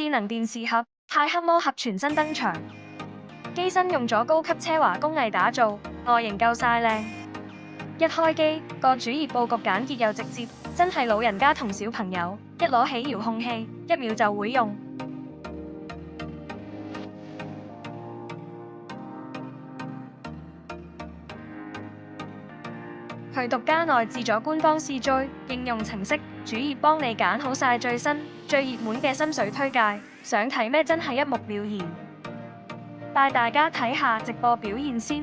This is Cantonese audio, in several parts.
智能電視盒泰克魔盒全新登場，機身用咗高級奢華工藝打造，外形夠晒靚。一開機，個主頁佈局簡潔又直接，真係老人家同小朋友一攞起遙控器，1秒就會用。佢獨家內置咗官方試追應用程式，主頁幫你揀好晒最新最熱門嘅心水推介，想睇咩真係一目了然。帶大家睇下直播表現先，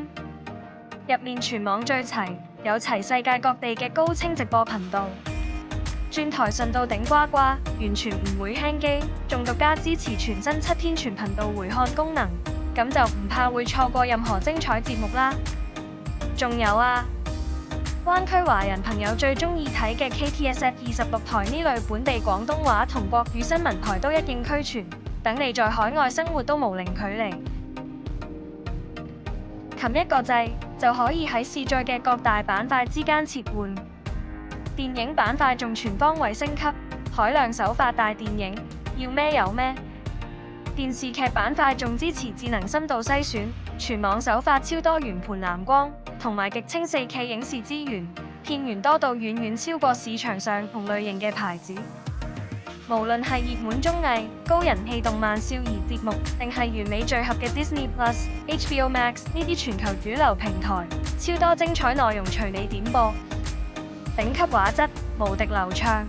入面全網最齊，有齊世界各地嘅高清直播頻道，轉台順到頂呱呱，完全唔會輕機，仲獨家支持全新7天全頻道回看功能，咁就唔怕會錯過任何精彩節目啦。仲有啊，灣區華人朋友最鍾意睇嘅 KTSF26台呢類本地廣東話同國語新聞台都一應俱全，等你在海外生活都無零距離。撳一個掣就可以喺視像嘅各大板塊之間切換，電影板塊仲全方位升級，海量首發大電影，要咩有咩。電視劇板塊仲支持智能深度篩選，全網首發超多圓盤藍光同埋極清 4K 影視資源，片源多到遠遠超過市場上同類型嘅牌子。無論係熱門綜藝、高人氣動漫少兒節目，定係完美聚合嘅 Disney Plus、HBO Max 呢啲全球主流平台，超多精彩內容隨你點播，頂級畫質，無敵流暢。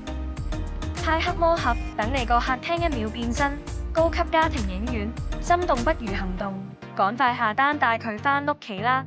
泰克魔盒等你個客廳1秒變身，高級家庭影院，心動不如行動，趕快下單帶佢返屋企啦！